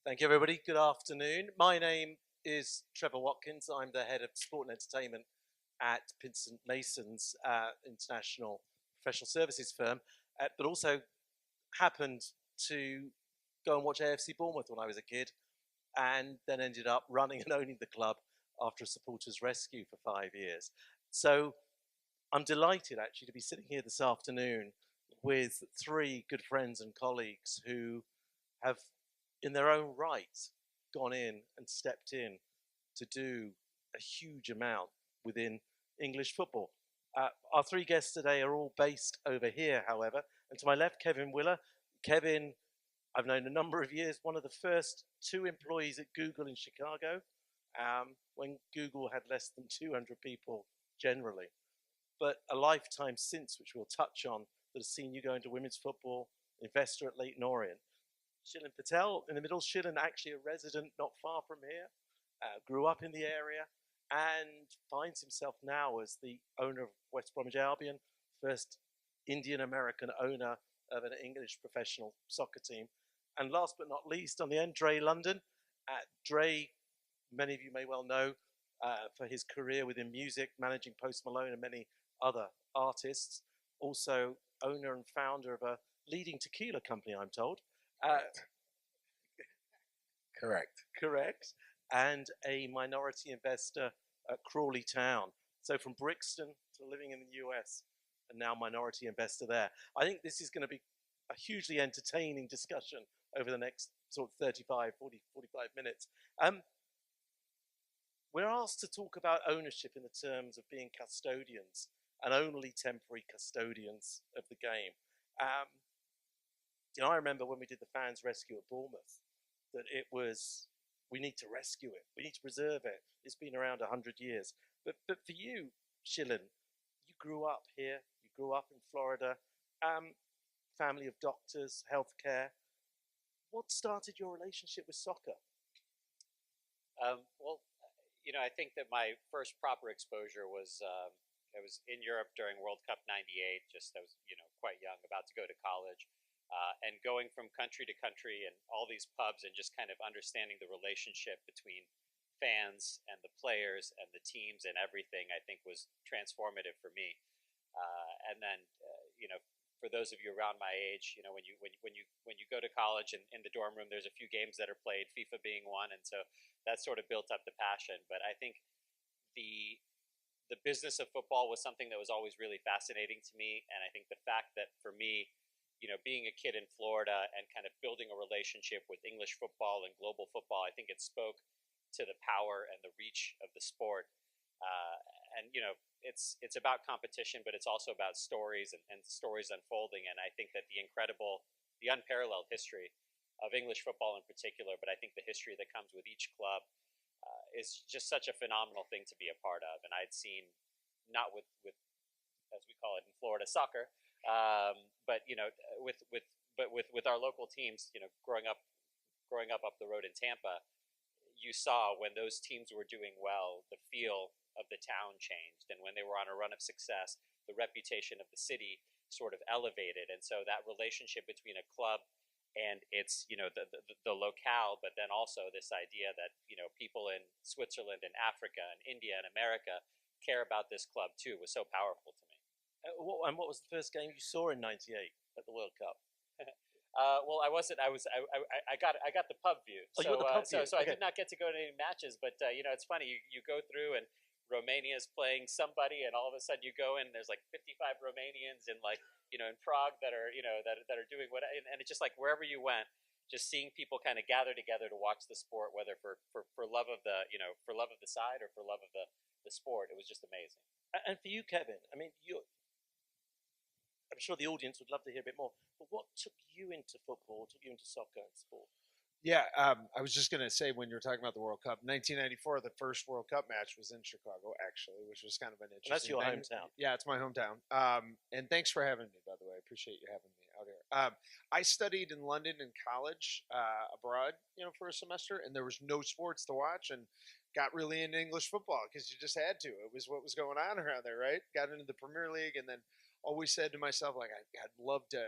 Thank you, everybody. Good afternoon. My name is Trevor Watkins. I'm the head of sport and entertainment at Pinsent Mason's international professional services firm, but also happened to go and watch AFC Bournemouth when I was a kid, and then ended up running and owning the club after a supporters rescue for 5 years. So I'm delighted actually to be sitting here this afternoon with three good friends and colleagues who have, in their own right, gone in and stepped in to do a huge amount within English football. Our three guests today are all based over here, however, and to my left, Kevin Willer. Kevin, I've known a number of years, one of the first two employees at Google in Chicago, when Google had less than 200 people generally. But a lifetime since, which we'll touch on, that has seen you go into women's football, investor at Leyton Orient. Shilen Patel in the middle. Shilen, actually a resident not far from here, grew up in the area, and finds himself now as the owner of West Bromwich Albion, first Indian American owner of an English professional soccer team. And last but not least, on the end, Dre London. Dre, many of you may well know for his career within music, managing Post Malone and many other artists. Also, owner and founder of a leading tequila company, I'm told. Correct. Correct. And a minority investor at Crawley Town. So from Brixton to living in the US, and now minority investor there. I think this is going to be a hugely entertaining discussion over the next sort of 35, 40, 45 minutes. We're asked to talk about ownership in the terms of being custodians and only temporary custodians of the game. I remember when we did the fans rescue at Bournemouth, that it was, we need to rescue it. We need to preserve it. It's been around 100 years. But for you, Shilen, you grew up here. You grew up in Florida. Family of doctors, healthcare. What started your relationship with soccer? I think that my first proper exposure was I was in Europe during World Cup '98. I was quite young, about to go to college. And going from country to country and all these pubs and just kind of understanding the relationship between fans and the players and the teams and everything, I think was transformative for me. And then, for those of you around my age, when you go to college and in the dorm room, there's a few games that are played, FIFA being one, and so that sort of built up the passion. But I think the business of football was something that was always really fascinating to me, and I think the fact that for me, being a kid in Florida and kind of building a relationship with English football and global football, I think it spoke to the power and the reach of the sport. It's about competition, but it's also about stories and stories unfolding. And I think that the unparalleled history of English football in particular, but I think the history that comes with each club is just such a phenomenal thing to be a part of. And I'd seen, not with as we call it in Florida, soccer, but with our local teams, growing up the road in Tampa, you saw when those teams were doing well, the feel of the town changed, and when they were on a run of success, the reputation of the city sort of elevated. And so that relationship between a club and its the locale, but then also this idea that people in Switzerland and Africa and India and America care about this club too was so powerful to me. And what was the first game you saw in '98 at the World Cup? I wasn't. I got the pub view. Oh, you got the pub view. So I did not get to go to any matches. But it's funny. You go through and Romania's playing somebody, and all of a sudden you go in. There's like 55 Romanians in in Prague that are that are doing what. And it's just like wherever you went, just seeing people kind of gather together to watch the sport, whether for love of the for love of the side or for love of the sport. It was just amazing. And for you, Kevin, I mean, I'm sure the audience would love to hear a bit more. But what took you into football? Took you into soccer and sport? Yeah, I was just going to say when you were talking about the World Cup, 1994, the first World Cup match was in Chicago, actually, which was kind of an interesting. And that's your thing. hometown. Yeah, it's my hometown. And thanks for having me, by the way. I appreciate you having me out here. I studied in London in college, abroad, for a semester, and there was no sports to watch, and got really into English football because you just had to. It was what was going on around there, right? Got into the Premier League, and then always said to myself, like, I'd love to,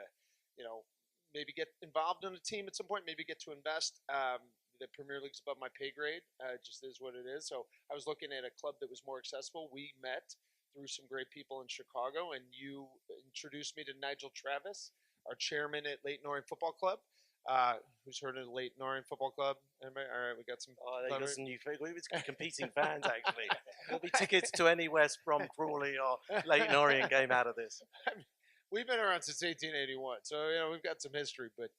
maybe get involved in a team at some point, maybe get to invest. the Premier League's above my pay grade. It just is what it is. So I was looking at a club that was more accessible. We met through some great people in Chicago, and you introduced me to Nigel Travis, our chairman at Leyton Orient Football Club. Who's heard of the Leyton Orient Football Club? Anybody? All right, we got some. Oh, they got some new figures. It's competing fans, actually. There'll be tickets to any West Brom, Crawley, or Leyton Orient game out of this. We've been around since 1881, so we've got some history. But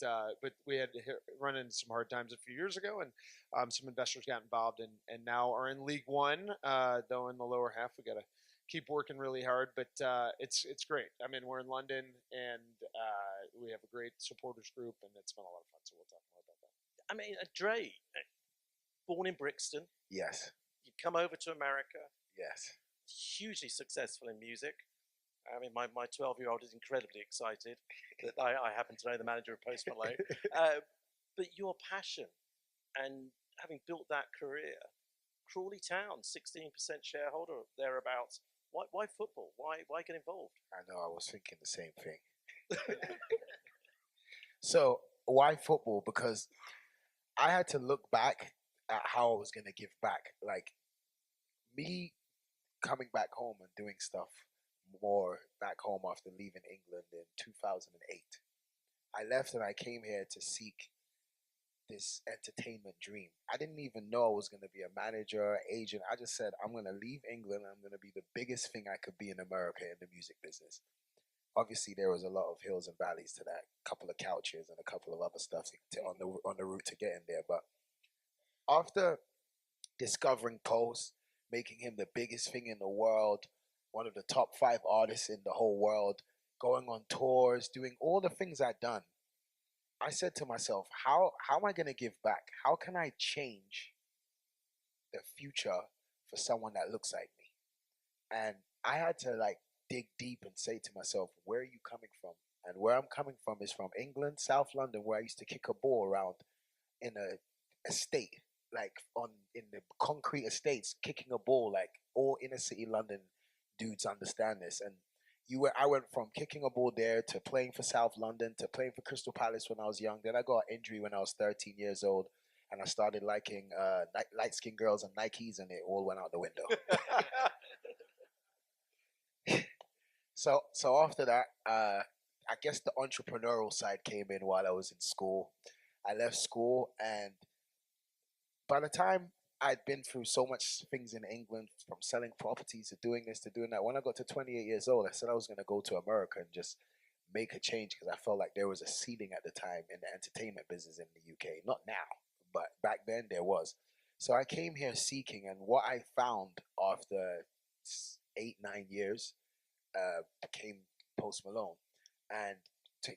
we had to run into some hard times a few years ago, and some investors got involved, and now are in League One. Though in the lower half, we got to keep working really hard. But it's great. I mean, we're in London, and we have a great supporters group, and it's been a lot of fun. So we'll talk more about that. I mean, Dre, born in Brixton. Yes. You come over to America. Yes. Hugely successful in music. I mean, my 12-year-old is incredibly excited that I happen to know the manager of Post Malone. But your passion and having built that career, Crawley Town, 16% shareholder, thereabouts. Why football? Why get involved? I know, I was thinking the same thing. So, why football? Because I had to look back at how I was going to give back. Like, me coming back home and doing stuff more back home after leaving England in 2008. I left and I came here to seek this entertainment dream. I didn't even know I was going to be a manager, agent. I just said, I'm going to leave England. I'm going to be the biggest thing I could be in America in the music business. Obviously, there was a lot of hills and valleys to that, a couple of couches and a couple of other stuff on the route to getting there. But after discovering Post, making him the biggest thing in the world, one of the top 5 artists in the whole world, going on tours, doing all the things I'd done, I said to myself, how am I going to give back? How can I change the future for someone that looks like me? And I had to dig deep and say to myself, where are you coming from? And where I'm coming from is from England, South London, where I used to kick a ball around in a estate, in the concrete estates, kicking a ball. Like, all inner city London dudes understand this. And I went from kicking a ball there to playing for South London to playing for Crystal Palace when I was young. Then I got an injury when I was 13 years old, and I started liking light-skinned girls and Nikes, and it all went out the window. So after that, I guess the entrepreneurial side came in while I was in school. I left school, and by the time I'd been through so much things in England, from selling properties to doing this to doing that, when I got to 28 years old, I said I was going to go to America and just make a change, because I felt like there was a ceiling at the time in the entertainment business in the UK. Not now, but back then there was. So I came here seeking, and what I found after 8-9 years became Post Malone. And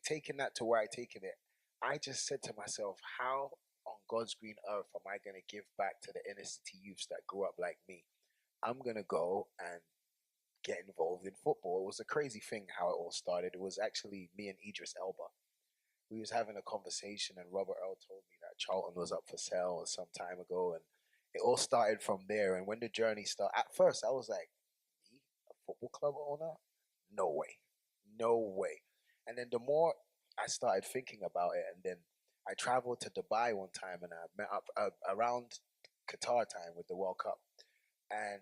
taking that to where I taken it, I just said to myself, how on God's green earth am I going to give back to the inner city youths that grew up like me? I'm going to go and get involved in football. It was a crazy thing how it all started. It was actually me and Idris Elba. We was having a conversation, and Robert Earl told me that Charlton was up for sale some time ago, and it all started from there. And when the journey started, at first I was like, me, a football club owner? No way. No way. And then the more I started thinking about it, and then I traveled to Dubai one time, and I met up around Qatar time with the World Cup, and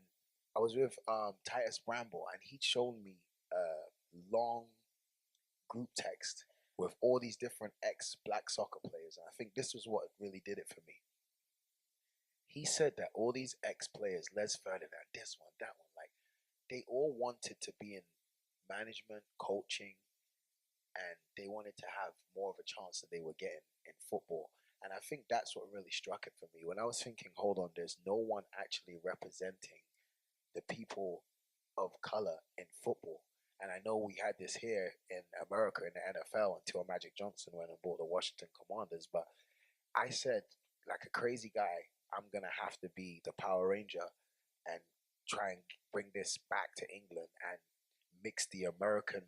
I was with Titus Bramble, and he showed me a long group text with all these different ex-black soccer players, and I think this was what really did it for me. He said that all these ex-players, Les Ferdinand, this one, that one, they all wanted to be in management, coaching, and they wanted to have more of a chance that they were getting in football. And I think that's what really struck it for me. When I was thinking, hold on, there's no one actually representing the people of color in football. And I know we had this here in America in the NFL until Magic Johnson went and bought the Washington Commanders. But I said, like a crazy guy, I'm going to have to be the Power Ranger and try and bring this back to England and mix the American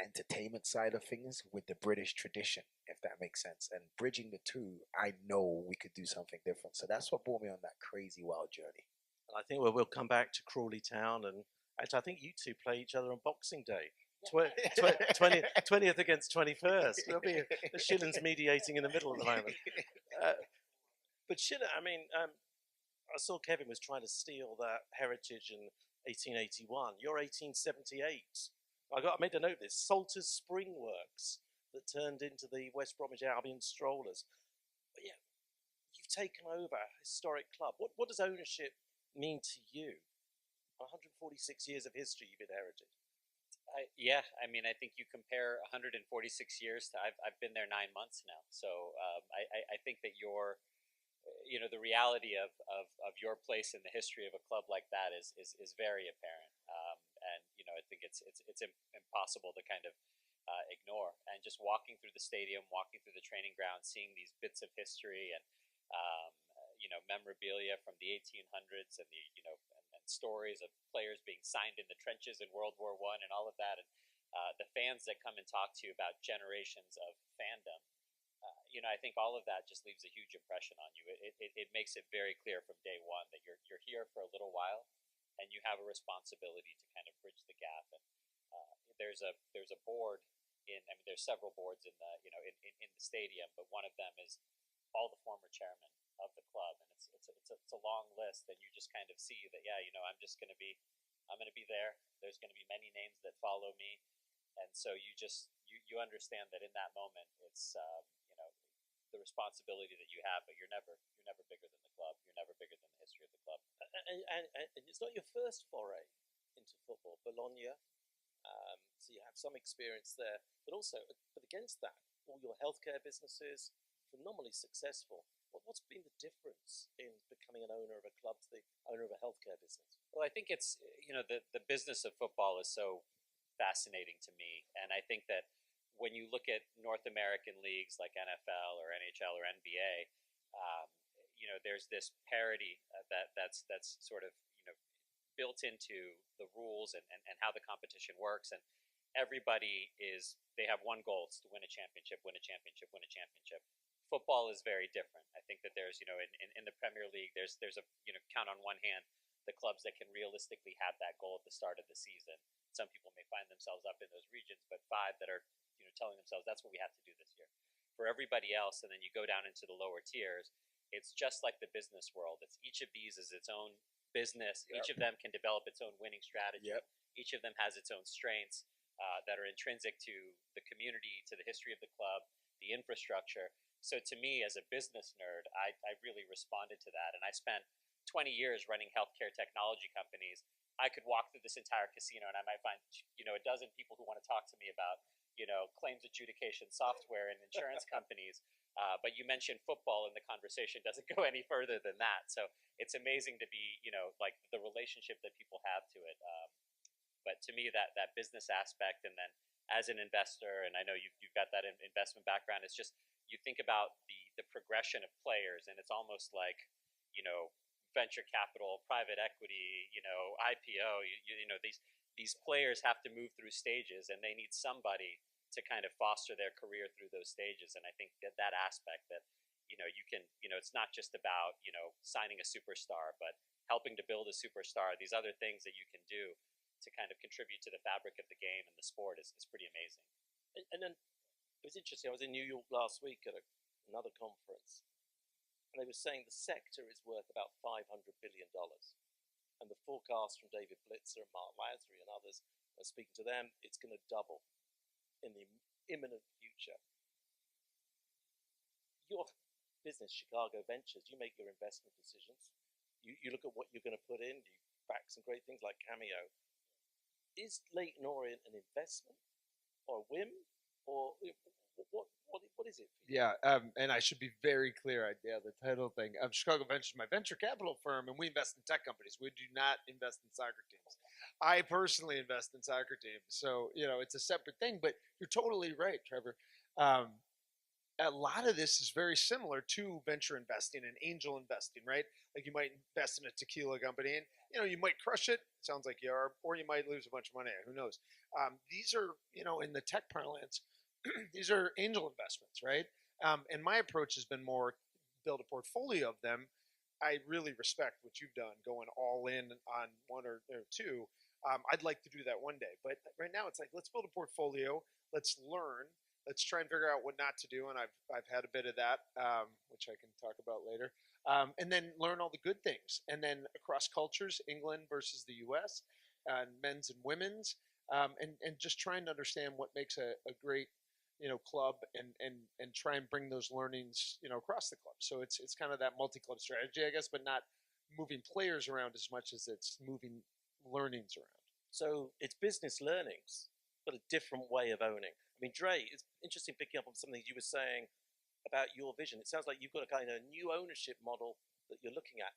entertainment side of things with the British tradition, if that makes sense. And bridging the two, I know we could do something different. So that's what brought me on that crazy wild journey. And I think we'll come back to Crawley Town, and actually I think you two play each other on Boxing Day. 20th against 21st. There'll be a Shillings mediating in the middle at the moment. But shit, I mean, I saw Kevin was trying to steal that heritage in 1881. You're 1878. I made a note of this. Salter's Spring Works that turned into the West Bromwich Albion Strollers. But yeah, you've taken over a historic club. What does ownership mean to you? 146 years of history you've inherited. Yeah, I mean, I think you compare 146 years to I've been there 9 months now, so I think that the reality of your place in the history of a club like that is very apparent, and I think it's impossible to kind of ignore. And just walking through the stadium, walking through the training ground, seeing these bits of history and memorabilia from the 1800s and and stories of players being signed in the trenches in World War I and all of that, and the fans that come and talk to you about generations of fandom. I think all of that just leaves a huge impression on you. It makes it very clear from day one that you're here for a little while, and you have a responsibility to kind of bridge the gap. And there's a board there's several boards in the in the stadium, but one of them is all the former chairmen of the club, and it's a long list, and you just kind of see that I'm going to be there. There's going to be many names that follow me, and so you understand that in that moment it's the responsibility that you have, but you're never bigger than the club. You're never bigger than the history of the club. And it's not your first foray into football. Bologna, so you have some experience there, but against that, all your healthcare businesses, phenomenally successful. What's been the difference in becoming an owner of a club to the owner of a healthcare business? Well, I think it's the business of football is so fascinating to me, and I think that when you look at North American leagues like NFL or NHL or NBA, there's this parity that's sort of built into the rules and how the competition works, and they have one goal: it's to win a championship, win a championship, win a championship. Football is very different. I think that there's in the Premier League there's a count on one hand the clubs that can realistically have that goal at the start of the season. Some people may find themselves up in those regions, but 5 that are telling themselves that's what we have to do this year. For everybody else, and then you go down into the lower tiers, it's just like the business world. It's each of these is its own business. Yep. Each of them can develop its own winning strategy. Yep. Each of them has its own strengths that are intrinsic to the community, to the history of the club, the infrastructure. So to me, as a business nerd, I really responded to that. And I spent 20 years running healthcare technology companies. I could walk through this entire casino and I might find, a dozen people who want to talk to me about, claims adjudication software and insurance companies. But you mentioned football and the conversation doesn't go any further than that. So it's amazing to be, like the relationship that people have to it. But to me, that business aspect, and then as an investor, and I know you've got that investment background, it's just, you think about the progression of players, and it's almost like, venture capital, private equity, IPO, these players have to move through stages, and they need somebody to kind of foster their career through those stages. And I think that aspect that, you can, it's not just about, signing a superstar, but helping to build a superstar, these other things that you can do to kind of contribute to the fabric of the game and the sport is pretty amazing. And then it was interesting. I was in New York last week at another conference, and they were saying the sector is worth about $500 billion. And the forecast from David Blitzer and Mark Lasry and others, speaking to them, it's going to double in the imminent future. Your business, Chicago Ventures, you make your investment decisions. You look at what you're going to put in. You back some great things like Cameo. Is Leyton Orient an investment or a whim, or what is it for you? Yeah, and I should be very clear. The title thing. Chicago Ventures, my venture capital firm, and we invest in tech companies. We do not invest in soccer teams. I personally invest in soccer teams, so it's a separate thing. But you're totally right, Trevor. A lot of this is very similar to venture investing and angel investing, right? Like you might invest in a tequila company, and you might crush it. Sounds like you are, or you might lose a bunch of money. Who knows? These are, in the tech parlance, these are angel investments, right? And my approach has been more build a portfolio of them. I really respect what you've done, going all in on one or two. I'd like to do that one day, but right now it's like, let's build a portfolio. Let's learn. let's try and figure out what not to do. And I've had a bit of that, which I can talk about later. And then learn all the good things. And then across cultures, England versus the U.S., men's and women's, and just trying to understand what makes a great club, and try and bring those learnings across the club. So it's kind of that multi-club strategy, I guess, but not moving players around as much as it's moving learnings around. So it's business learnings, but a different way of owning. I mean, Dre, it's interesting picking up on something you were saying about your vision. It sounds like you've got a kind of new ownership model that you're looking at.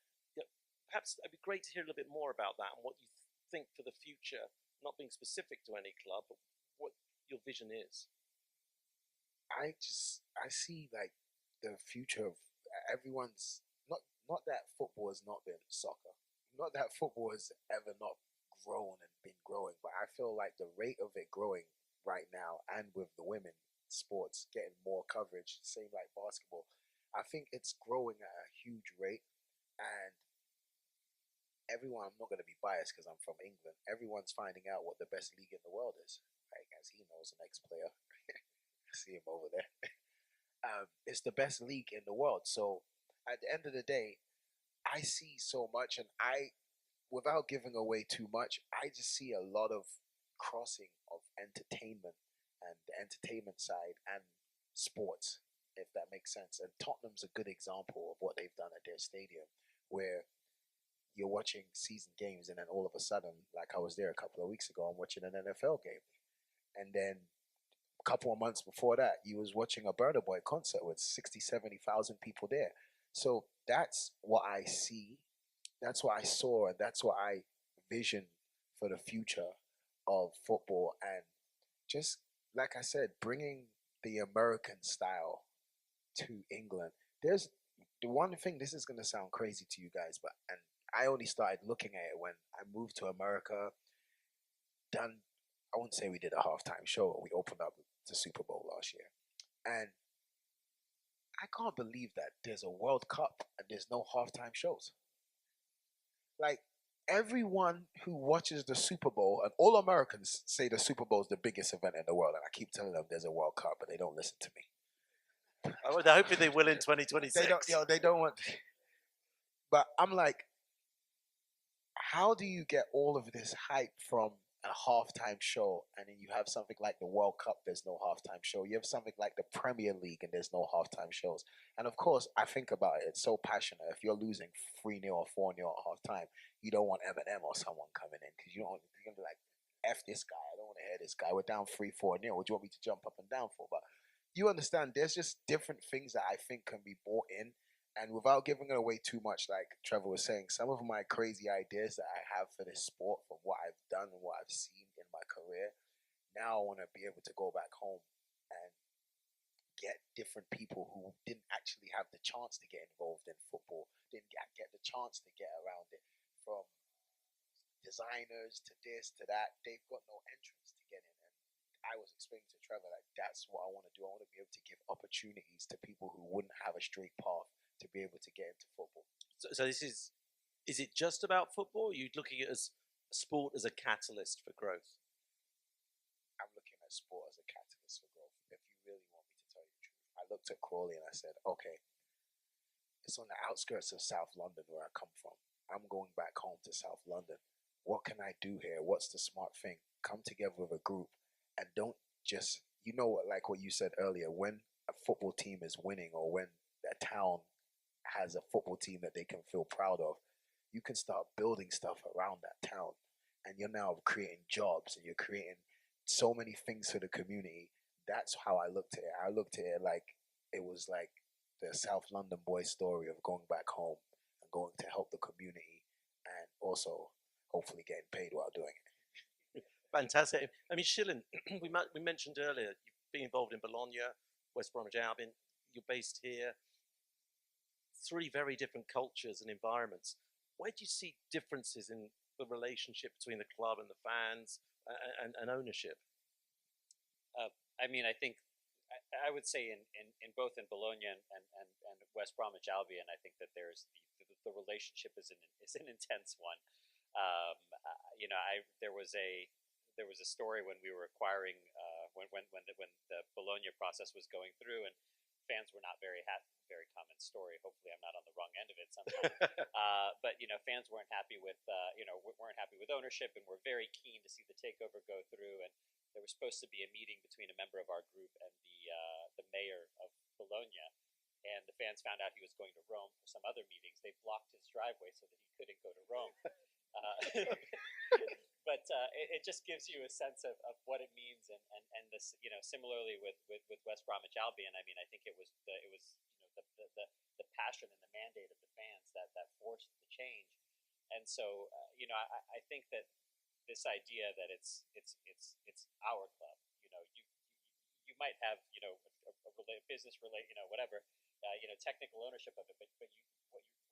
Perhaps it'd be great to hear a little bit more about that and what you think for the future, not being specific to any club, but what your vision is. I see like the future of everyone's not that football has not been soccer, not that football has ever not grown and been growing, but I feel like the rate of it growing right now, and with the women sports getting more coverage, same like basketball, I think it's growing at a huge rate. And everyone, I'm not going to be biased because I'm from England, everyone's finding out what the best league in the world is. Like, as he knows, an ex-player, see him over there. It's the best league in the world. So at the end of the day, I see so much, and without giving away too much, I just see a lot of crossing of entertainment and the entertainment side and sports, if that makes sense. And Tottenham's a good example of what they've done at their stadium, where you're watching season games, and then all of a sudden, like I was there a couple of weeks ago, I'm watching an NFL game, and then a couple of months before that, you was watching a Burna Boy concert with 60, 70,000 people there. So that's what I see, that's what I saw, and that's what I vision for the future of football. And just like I said, bringing the American style to England. There's the one thing. This is gonna sound crazy to you guys, but and I only started looking at it when I moved to America. Done. I wouldn't say we did a halftime show. We opened up the Super Bowl last year, and I can't believe that there's a World Cup and there's no halftime shows. Like, everyone who watches the Super Bowl, and all Americans say the Super Bowl is the biggest event in the world, and I keep telling them there's a World Cup, but they don't listen to me. I hope they will in 2026. They don't want. But I'm like, how do you get all of this hype from a halftime show, and then you have something like the World Cup, there's no halftime show. You have something like the Premier League, and there's no halftime shows. And of course, I think about it, it's so passionate. If you're losing 3-0 or 4-0 at halftime, you don't want Eminem or someone coming in, because you're going to be like, F this guy, I don't want to hear this guy. We're down 3-4-0. What do you want me to jump up and down for? But you understand, there's just different things that I think can be brought in. And without giving it away too much, like Trevor was saying, some of my crazy ideas that I have for this sport, from what I've done and what I've seen in my career, now I want to be able to go back home and get different people who didn't actually have the chance to get involved in football, didn't get the chance to get around it, from designers to this to that. They've got no entrance to get in. And I was explaining to Trevor, like, that's what I want to do. I want to be able to give opportunities to people who wouldn't have a straight path to be able to get into football. So this is it just about football? Or are you looking at it as sport as a catalyst for growth? I'm looking at sport as a catalyst for growth. If you really want me to tell you the truth, I looked at Crawley and I said, okay, it's on the outskirts of South London where I come from. I'm going back home to South London. What can I do here? What's the smart thing? Come together with a group, and don't just, like what you said earlier, when a football team is winning, or when a town has a football team that they can feel proud of, you can start building stuff around that town, and you're now creating jobs, and you're creating so many things for the community. That's how I looked at it. I looked at it like it was like the South London boy story of going back home and going to help the community, and also hopefully getting paid while doing it. Fantastic. I mean, Shilin, we mentioned earlier, you've been involved in Bologna, West Bromwich Albion, you're based here. 3 very different cultures and environments. Where do you see differences in the relationship between the club and the fans and ownership? I mean, I think I would say in both in Bologna and West Bromwich Albion, I think that there's the relationship is an intense one. There was a story when we were acquiring when the Bologna process was going through, and fans were not very happy. Very common story. Hopefully, I'm not on the wrong end of it sometimes. But fans weren't happy with weren't happy with ownership, and were very keen to see the takeover go through. And there was supposed to be a meeting between a member of our group and the mayor of Bologna. And the fans found out he was going to Rome for some other meetings. They blocked his driveway so that he couldn't go to Rome. But it just gives you a sense of what it means, and this, similarly with West Bromwich Albion. I mean, I think it was the passion and the mandate of the fans that forced the change. And so I think that this idea that it's our club. You might have a business whatever technical ownership of it, but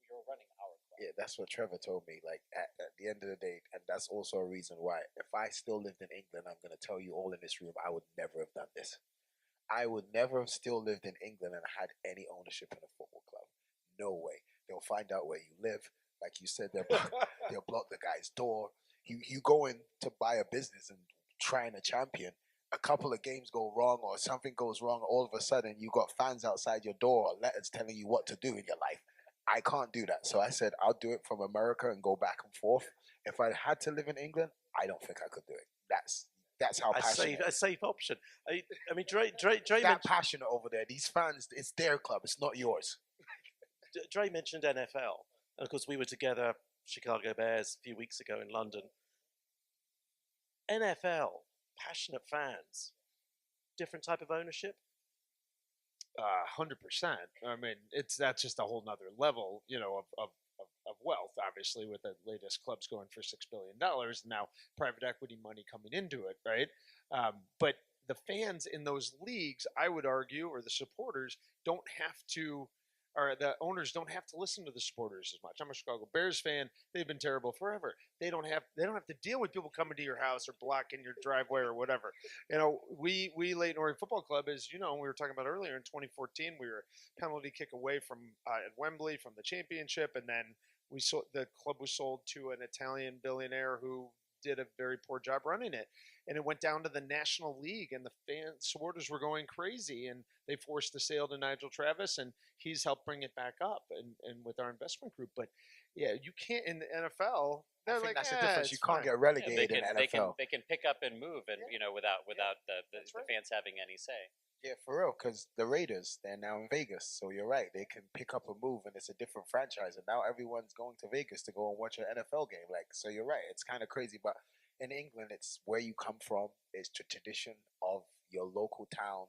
you're running our club. Yeah, that's what Trevor told me. Like at the end of the day, and that's also a reason why. If I still lived in England, I'm going to tell you all in this room, I would never have done this. I would never have still lived in England and had any ownership in a football club. No way. They'll find out where you live. Like you said, they'll block the guy's door. You go in to buy a business and trying a champion. A couple of games go wrong or something goes wrong. All of a sudden, you got fans outside your door or letters telling you what to do in your life. I can't do that. So I said, I'll do it from America and go back and forth. If I had to live in England, I don't think I could do it. That's how passionate. A safe option. I mean, Dre that passionate over there. These fans, it's their club. It's not yours. Dre mentioned NFL. And of course, we were together, Chicago Bears, a few weeks ago in London. NFL, passionate fans, different type of ownership? 100%. I mean, that's just a whole nother level, of wealth, obviously, with the latest clubs going for $6 billion, and now private equity money coming into it, right? But the fans in those leagues, I would argue, or the supporters, don't have to, or the owners don't have to listen to the supporters as much. I'm a Chicago Bears fan. They've been terrible forever. They don't have to deal with people coming to your house or blocking your driveway or whatever. We Leyton Orient Football Club, as we were talking about earlier, in 2014, we were a penalty kick away from at Wembley from the championship, and then the club was sold to an Italian billionaire who did a very poor job running it. And it went down to the National League, and the supporters were going crazy, and they forced the sale to Nigel Travis, and he's helped bring it back up, and with our investment group. But yeah, you can't in the NFL. I think that's the difference. You can't get relegated in NFL. They can pick up and move, and without the fans having any say. Yeah, for real, because the Raiders, they're now in Vegas. So you're right. They can pick up and move, and it's a different franchise. And now everyone's going to Vegas to go and watch an NFL game. So you're right. It's kind of crazy. But in England, it's where you come from. It's the tradition of your local town.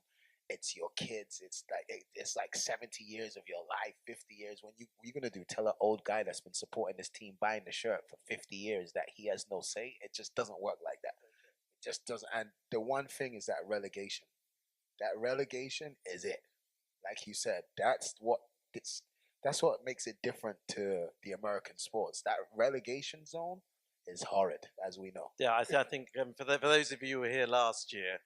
It's your kids. It's like 70 years of your life, 50 years. When you're going to tell an old guy that's been supporting this team, buying the shirt for 50 years that he has no say? It just doesn't work like that. It just doesn't. And the one thing is that relegation. That relegation is it. Like you said, that's what makes it different to the American sports. That relegation zone is horrid, as we know. Yeah, I think for those of you who were here last year,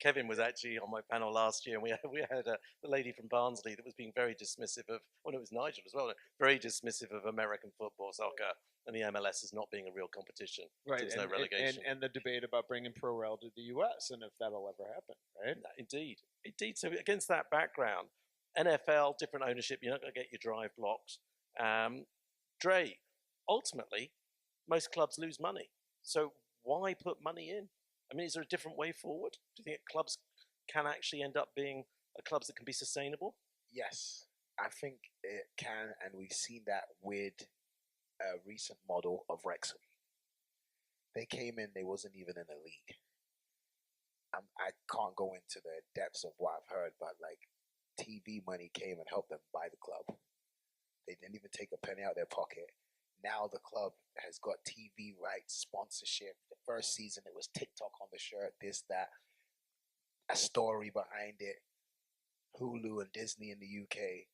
Kevin was actually on my panel last year, and we had a lady from Barnsley that was being very dismissive of, it was Nigel as well, very dismissive of American football, soccer, and the MLS as not being a real competition. Right, there's no relegation. And the debate about bringing Pro-Rel to the U.S. and if that'll ever happen, right? Indeed. So against that background, NFL, different ownership, you're not going to get your drive blocks. Dre, ultimately, most clubs lose money. So why put money in? I mean, is there a different way forward? Do you think clubs can actually end up being clubs that can be sustainable? Yes, I think it can, and we've seen that with a recent model of Wrexham. They came in, they wasn't even in a league. I can't go into the depths of what I've heard, but TV money came and helped them buy the club. They didn't even take a penny out of their pocket. Now the club has got TV rights, sponsorship. The first season it was TikTok on the shirt, this, that, a story behind it. Hulu and Disney in the UK.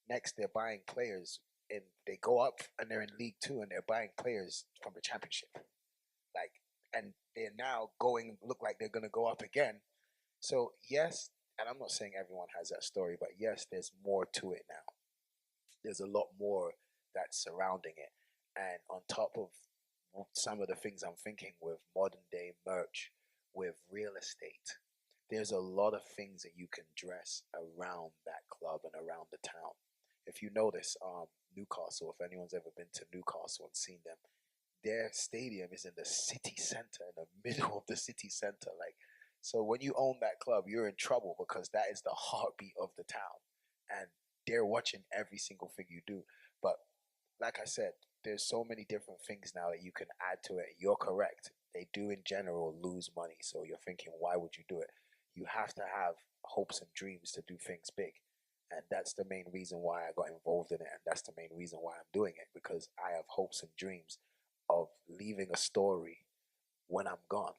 Next, they're buying players, and they go up and they're in League Two, and they're buying players from the Championship. And they're now look like they're going to go up again. So yes, and I'm not saying everyone has that story, but yes, there's more to it now. There's a lot more that's surrounding it. And on top of some of the things I'm thinking with modern day merch, with real estate, there's a lot of things that you can dress around that club and around the town. If you notice, Newcastle, if anyone's ever been to Newcastle and seen them, their stadium is in the city center, in the middle of the city center. Like, so when you own that club, you're in trouble because that is the heartbeat of the town, and they're watching every single thing you do. But like I said, there's so many different things now that you can add to it. You're correct. They do in general lose money. So you're thinking, why would you do it? You have to have hopes and dreams to do things big. And that's the main reason why I got involved in it. And that's the main reason why I'm doing it, because I have hopes and dreams of leaving a story when I'm gone.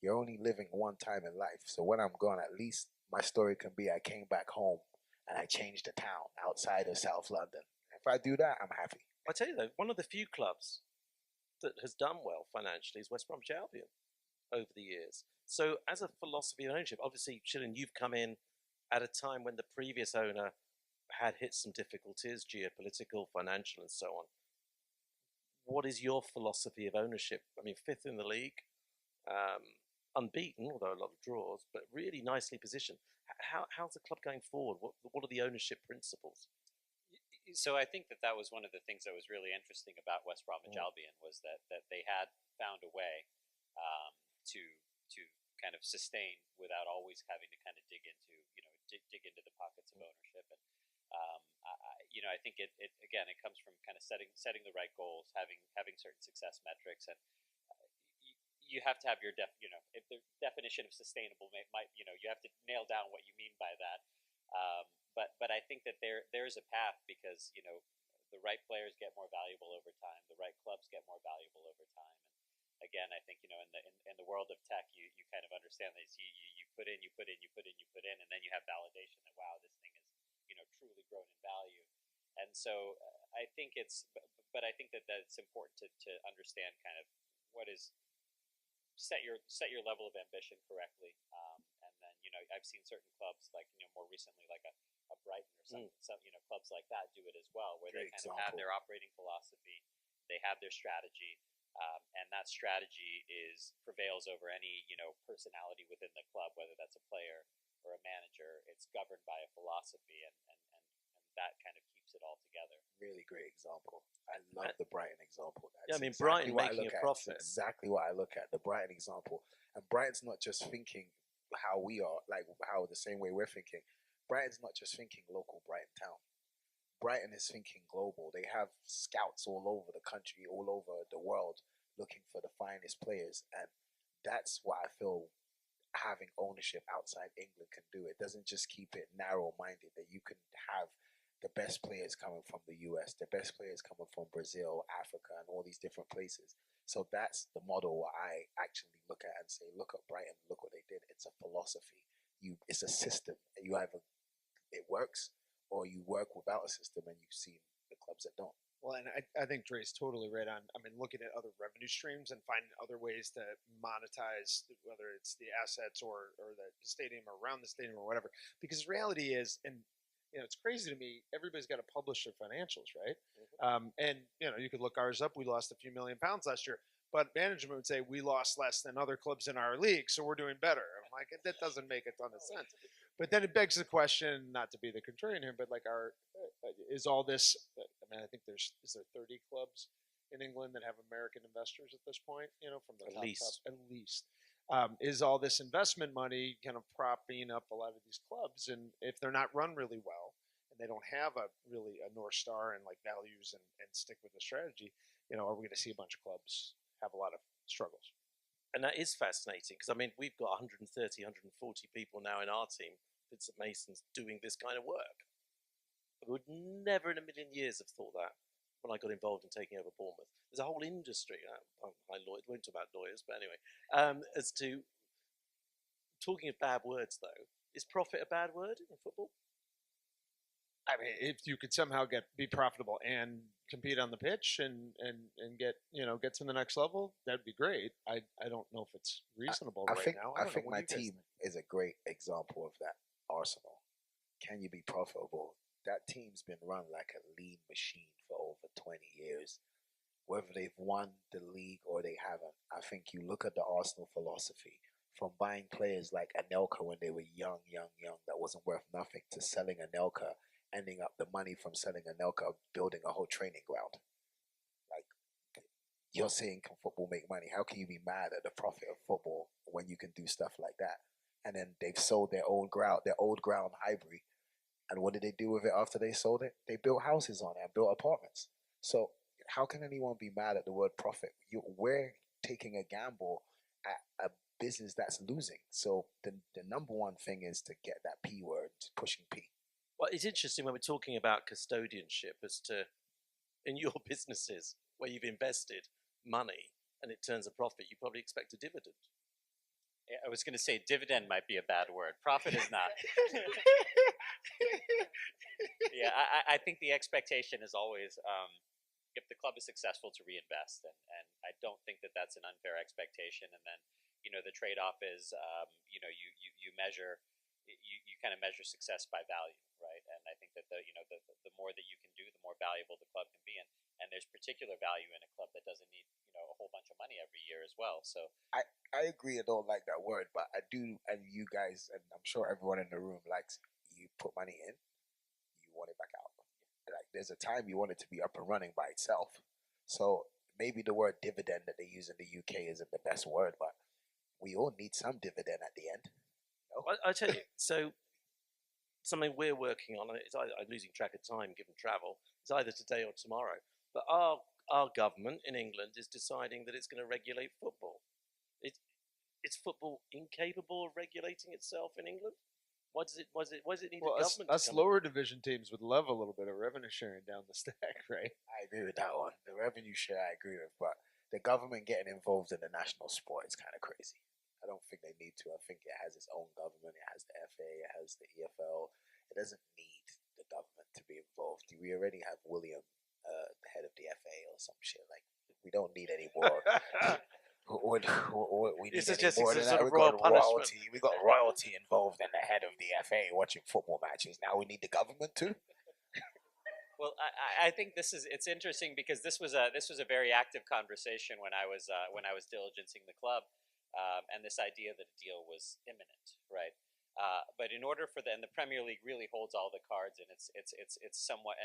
You're only living one time in life. So when I'm gone, at least my story can be I came back home and I changed the town outside of South London. If I do that, I'm happy. I tell you though, one of the few clubs that has done well financially is West Bromwich Albion over the years. So as a philosophy of ownership, obviously, Shilin, you've come in at a time when the previous owner had hit some difficulties, geopolitical, financial, and so on. What is your philosophy of ownership? I mean, fifth in the league, unbeaten, although a lot of draws, but really nicely positioned. How's the club going forward? What are the ownership principles? So I think that was one of the things that was really interesting about West Bromwich Albion was that they had found a way to kind of sustain without always having to kind of dig into into the pockets of ownership. And I think it again it comes from kind of setting the right goals, having certain success metrics, and you have to have your if the definition of sustainable might you have to nail down what you mean by that. But I think that there's a path because the right players get more valuable over time, the right clubs get more valuable over time. And again, I think in the world of tech, you kind of understand this. You put in, and then you have validation that wow, this thing is truly grown in value. And so I think but I think that it's important to understand kind of what is set your level of ambition correctly. And then I've seen certain clubs like more recently like a Brighton or some clubs like that do it as well, where they kind of have their operating philosophy, they have their strategy, and that strategy prevails over any personality within the club, whether that's a player or a manager. It's governed by a philosophy, and that kind of keeps it all together. Really great example. I love the Brighton example. That's Brighton making a profit. That's exactly what I look at, the Brighton example. And Brighton's not just thinking how we are, like how the same way we're thinking. Brighton's not just thinking local Brighton town. Brighton is thinking global. They have scouts all over the country, all over the world, looking for the finest players. And that's what I feel having ownership outside England can do. It doesn't just keep it narrow-minded, that you can have the best players coming from the US, the best players coming from Brazil, Africa, and all these different places. So that's the model I actually look at and say, look at Brighton, look what they did. It's a philosophy. It's a system. You either it works or you work without a system, and you've seen the clubs that don't. Well, and I think Dre's totally right on. I mean, looking at other revenue streams and finding other ways to monetize, whether it's the assets or the stadium or around the stadium or whatever. Because the reality is, and it's crazy to me, everybody's got to publish their financials, right? Mm-hmm. And you could look ours up. We lost a few £1 million last year, but management would say we lost less than other clubs in our league, so we're doing better. I'm like, that doesn't make a ton of sense. But then it begs the question, not to be the contrarian here, but like, is all this? I mean, I think is there 30 clubs in England that have American investors at this point? From the top, at least. Is all this investment money kind of propping up a lot of these clubs? And if they're not run really well and they don't have a North Star and like values and stick with the strategy, are we going to see a bunch of clubs have a lot of struggles? And that is fascinating because, I mean, we've got 130, 140 people now in our team, Vincent Masons, doing this kind of work. I would never in a million years have thought that when I got involved in taking over Bournemouth. There's a whole industry. I won't talk about lawyers, but anyway. As to talking of bad words, though, is profit a bad word in football? I mean, if you could somehow be profitable and compete on the pitch and get to the next level, that'd be great. I don't know if it's reasonable now. I think my team is a great example of that. Arsenal. Can you be profitable? That team's been run like a lean machine for over 20 years. Whether they've won the league or they haven't, I think you look at the Arsenal philosophy from buying players like Anelka when they were young, that wasn't worth nothing, to selling Anelka, ending up the money from selling Anelka, building a whole training ground. Like, you're saying, can football make money? How can you be mad at the profit of football when you can do stuff like that? And then they've sold their old ground, Highbury. And what did they do with it after they sold it? They built houses on it and built apartments. So how can anyone be mad at the word profit? We're taking a gamble at a business that's losing. So the number one thing is to get that P word, pushing P. Well, it's interesting when we're talking about custodianship as to, in your businesses where you've invested money and it turns a profit, you probably expect a dividend. I was going to say dividend might be a bad word. Profit is not. Yeah, I think the expectation is always, if the club is successful, to reinvest, and I don't think that that's an unfair expectation. And then, the trade-off is, you measure, you kind of measure success by value, right? And I think that the more that you can do, the more valuable the club can be, and there's particular value in a club that doesn't need a whole bunch of money every year as well. So I agree. I don't like that word, but I do, and you guys, and I'm sure everyone in the room likes, you put money in, you want it back out. Like, there's a time you want it to be up and running by itself. So maybe the word dividend that they use in the UK isn't the best word, but we all need some dividend at the end. I tell you, so something we're working on, and I'm losing track of time given travel, it's either today or tomorrow, but our government in England is deciding that it's going to regulate football. Is football incapable of regulating itself in England? Why does it need the government? Us lower division teams would love a little bit of revenue sharing down the stack, right? I agree with that one. The revenue share, I agree with, but the government getting involved in the national sport is kind of crazy. I don't think they need to. I think it has its own government. It has the FA. It has the EFL. It doesn't need the government to be involved. We already have William, the head of the FA, or some shit. Like, we don't need any more. We need any more than that. We got royalty. We got royalty involved in the head of the FA watching football matches. Now we need the government too. Well, I think it's interesting because this was a very active conversation when I was diligencing the club, and this idea that a deal was imminent, right? But in order for and the Premier League really holds all the cards, and it's somewhat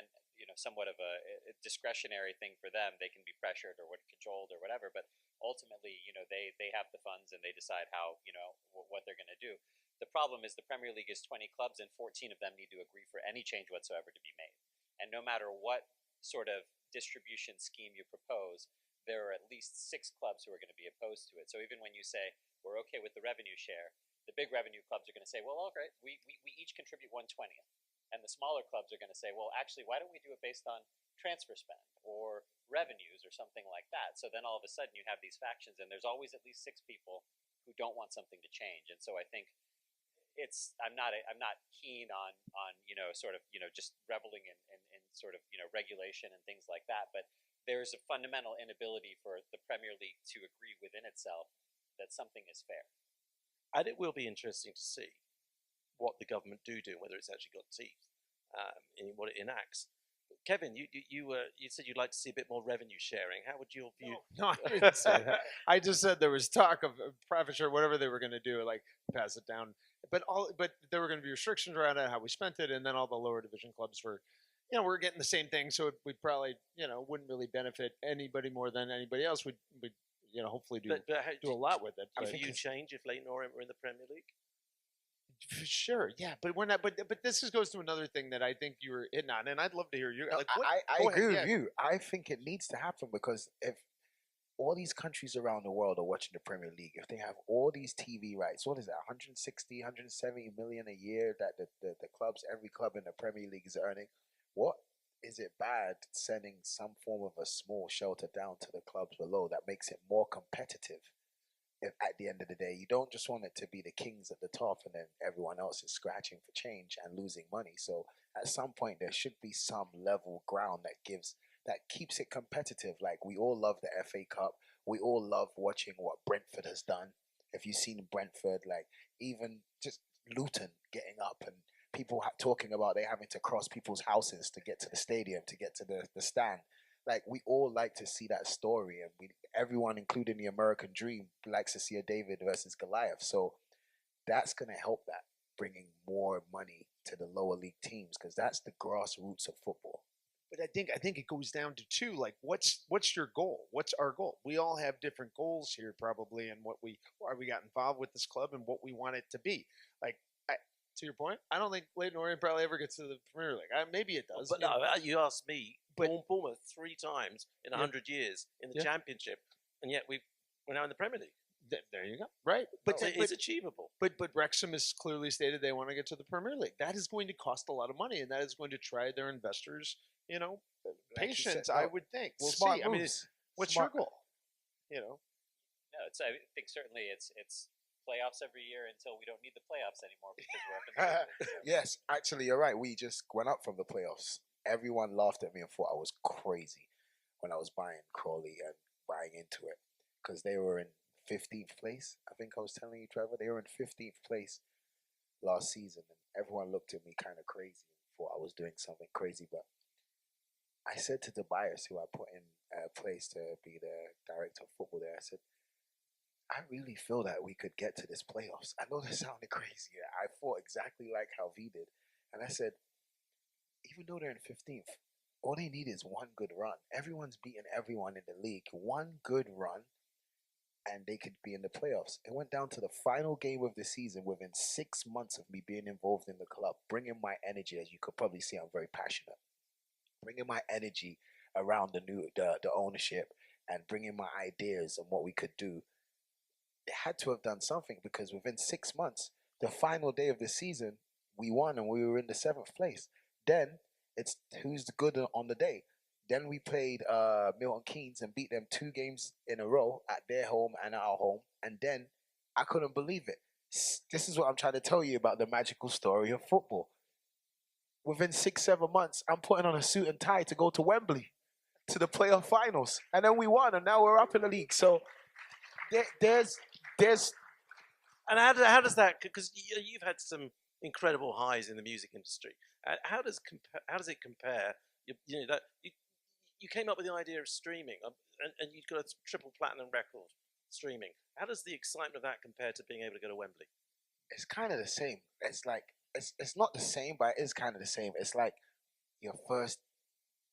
somewhat of a discretionary thing for them. They can be pressured or cajoled or whatever, but ultimately, they have the funds and they decide how what they're going to do. The problem is the Premier League is 20 clubs and 14 of them need to agree for any change whatsoever to be made. And no matter what sort of distribution scheme you propose, there are at least 6 clubs who are going to be opposed to it. So even when you say we're okay with the revenue share, the big revenue clubs are going to say, well, all right, we each contribute 1/20th. And the smaller clubs are going to say, well, actually, why don't we do it based on transfer spend or revenues or something like that? So then all of a sudden you have these factions, and there's always at least 6 people who don't want something to change. And so I think I'm not keen on sort of just reveling in sort of regulation and things like that. But there's a fundamental inability for the Premier League to agree within itself that something is fair. And it will be interesting to see what the government do, whether it's actually got teeth in what it enacts. Kevin, you said you'd like to see a bit more revenue sharing. How would your view? No, I didn't say that. I just said there was talk of profit share, whatever they were going to do, like pass it down. But there were going to be restrictions around it, how we spent it, and then all the lower division clubs were, we're getting the same thing, so we probably, wouldn't really benefit anybody more than anybody else. We'd hopefully do a lot with it. Do you change if Leighton Orient were in the Premier League? Sure, yeah, but we're not. But this goes to another thing that I think you were hitting on, and I'd love to hear you. No, like, I agree with you. I think it needs to happen because if all these countries around the world are watching the Premier League, if they have all these TV rights, what is that, 160, 170 million a year that the clubs, every club in the Premier League is earning, what is it bad sending some form of a small shelter down to the clubs below that makes it more competitive? If at the end of the day, you don't just want it to be the kings at the top and then everyone else is scratching for change and losing money. So at some point, there should be some level ground that keeps it competitive. Like, we all love the FA Cup. We all love watching what Brentford has done. If you've seen Brentford, like even just Luton getting up and people talking about they having to cross people's houses to get to the stadium, to get to the stand. like we all like to see that story, and everyone, including the American dream, likes to see a David versus Goliath. So that's going to help that, bringing more money to the lower league teams, because that's the grassroots of football. But I think it goes down to two. Like, what's your goal? What's our goal? We all have different goals here, probably, and why we got involved with this club and what we want it to be. Like, to your point, I don't think Leyton Orient probably ever gets to the Premier League. Maybe it does. But no, you asked me, But- Bournemouth 3 times in 100 years in the Championship, and yet we're now in the Premier League. There you go. Right, but It's achievable. But Wrexham has clearly stated they want to get to the Premier League. That is going to cost a lot of money, and that is going to try their investors. You know, Like you patience. said, I would think. We'll Smart see. I mean, moves. what's Smart. your goal? You know, No, I think certainly it's playoffs every year until we don't need the playoffs anymore because we're up in the Premier League. Yes, actually, you're right. We just went up from the playoffs. Everyone laughed at me and thought I was crazy when I was buying Crawley and buying into it, because they were in 15th place. I think I was telling you, Trevor, they were in 15th place last season, and everyone looked at me kind of crazy and thought I was doing something crazy. But I said to Tobias, who I put in place to be the director of football there, I said, I really feel that we could get to this playoffs. I know that sounded crazy. I thought exactly like how V did. And I said, even though they're in 15th, all they need is one good run. Everyone's beating everyone in the league. One good run, and they could be in the playoffs. It went down to the final game of the season within 6 months of me being involved in the club, bringing my energy. As you could probably see, I'm very passionate. Bringing my energy around the ownership and bringing my ideas and what we could do. They had to have done something, because within 6 months, the final day of the season, we won and we were in the 7th place. Then it's who's good on the day. Then we played Milton Keynes and beat them 2 games in a row at their home and at our home. And then I couldn't believe it. This is what I'm trying to tell you about the magical story of football. Within 6-7 months, I'm putting on a suit and tie to go to Wembley to the playoff finals. And then we won, and now we're up in the league. So there's And how does that? Because you've had some incredible highs in the music industry. How does it compare? You came up with the idea of streaming, and you've got a triple platinum record streaming. How does the excitement of that compare to being able to go to Wembley? It's kind of the same. It's like it's not the same, but it is kind of the same. It's like your first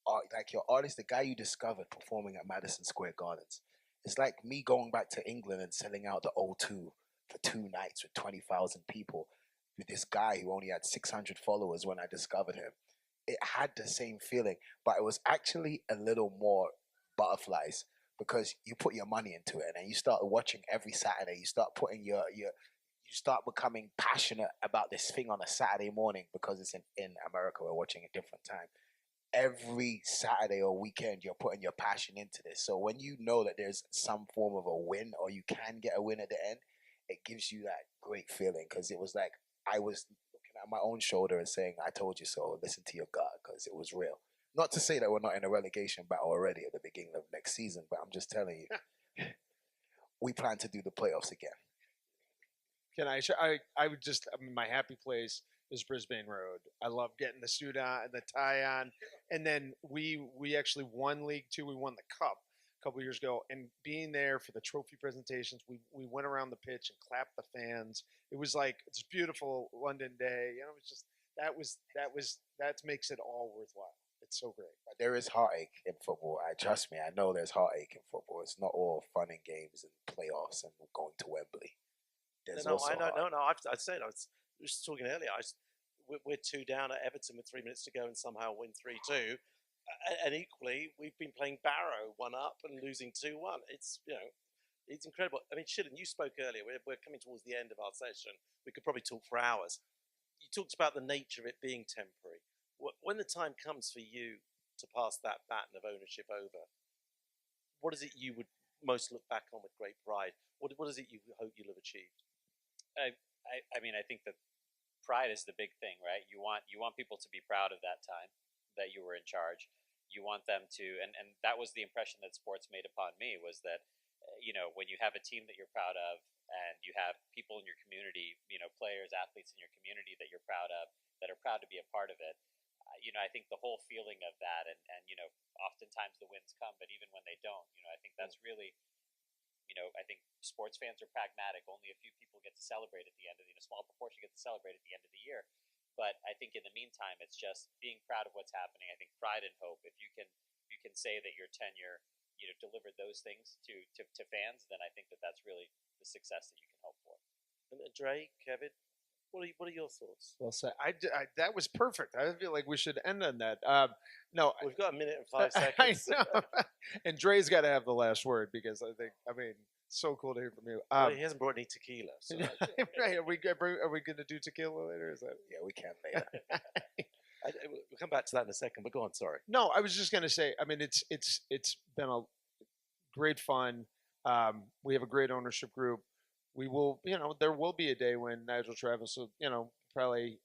art, like your artist, the guy you discovered performing at Madison Square Gardens. It's like me going back to England and selling out the O2 for 2 nights with 20,000 people with this guy who only had 600 followers when I discovered him. It had the same feeling, but it was actually a little more butterflies, because you put your money into it and then you start watching every Saturday. You start putting you start becoming passionate about this thing on a Saturday morning, because it's in America. We're watching a different time. Every Saturday or weekend, you're putting your passion into this. So when you know that there's some form of a win, or you can get a win at the end, it gives you that great feeling, because it was like I was looking at my own shoulder and saying, I told you so, listen to your gut, because it was real. Not to say that we're not in a relegation battle already at the beginning of next season, but I'm just telling you, we plan to do the playoffs again. can I would just. I mean, my happy place is Brisbane Road. I love getting the suit on and the tie on, and then we actually won League Two. We won the cup a couple years ago, and being there for the trophy presentations, we went around the pitch and clapped the fans. It was like, it's a beautiful London day. You know, it was just that makes it all worthwhile. It's so great. But there is heartache in football. Trust me, I know there's heartache in football. It's not all fun and games and playoffs and going to Wembley. There's also heartache. I'd said I was just talking earlier. We're 2 down at Everton with 3 minutes to go and somehow win 3-2. And equally, we've been playing Barrow 1 up and losing 2-1. It's it's incredible. I mean, Shilin, you spoke earlier. We're coming towards the end of our session. We could probably talk for hours. You talked about the nature of it being temporary. When the time comes for you to pass that baton of ownership over, what is it you would most look back on with great pride? What is it you hope you'll have achieved? I mean, I think that pride is the big thing, right? You want people to be proud of that time that you were in charge. You want them to, and that was the impression that sports made upon me, was that, when you have a team that you're proud of, and you have people in your community, players, athletes in your community that you're proud of, that are proud to be a part of it, I think the whole feeling of that, and oftentimes the wins come, but even when they don't, I think that's really, I think sports fans are pragmatic. Only a few people get to celebrate at the end of a small proportion get to celebrate at the end of the year. But I think in the meantime, it's just being proud of what's happening. I think pride and hope. If you can say that your tenure, delivered those things to fans, then I think that's really the success that you can hope for. And Dre, Kevin, what are your thoughts? Well said. That was perfect. I feel like we should end on that. No, We've got a minute and 5 I seconds. know. And Dre's got to have the last word because so cool to hear from you. Well, he hasn't brought any tequila. So Right, are we going to do tequila later? Is that? Yeah, we can later. we'll come back to that in a second. But go on. Sorry. No, I was just going to say. I mean, it's been a great fun. We have a great ownership group. We will, there will be a day when Nigel Travis will, probably,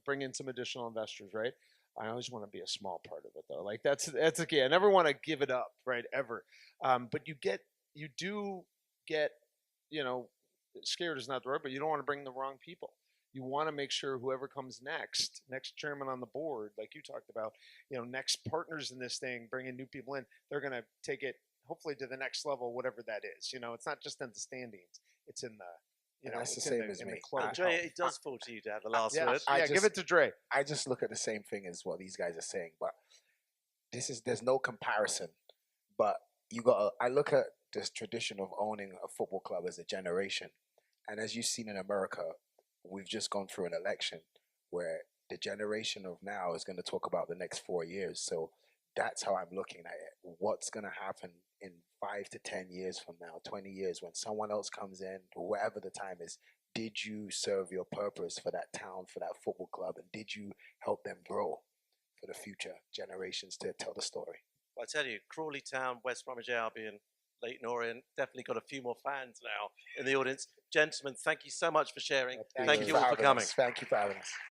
bring in some additional investors, right? I always want to be a small part of it, though. Like that's the key. I never want to give it up, right? Ever. But you do get, scared is not the word, but you don't want to bring the wrong people. You want to make sure whoever comes next chairman on the board, like you talked about, next partners in this thing, bringing new people in, they're going to take it hopefully to the next level, whatever that is. It's not just in the standings; it's in the, that's the same as me. Dre, it does fall to you to have the last yeah, word. Give it to Dre. I just look at the same thing as what these guys are saying, but there's no comparison. But I look at this tradition of owning a football club as a generation, and as you've seen in America, we've just gone through an election where the generation of now is going to talk about the next 4 years. So that's how I'm looking at it. What's going to happen in 5 to 10 years from now, 20 years, when someone else comes in, whatever the time is, did you serve your purpose for that town, for that football club, and did you help them grow for the future generations to tell the story? Well, I tell you, Crawley Town, West Bromwich Albion, Leighton Orient, definitely got a few more fans now in the audience. Gentlemen, thank you so much for sharing. Thank you all for coming. Thank you for having us.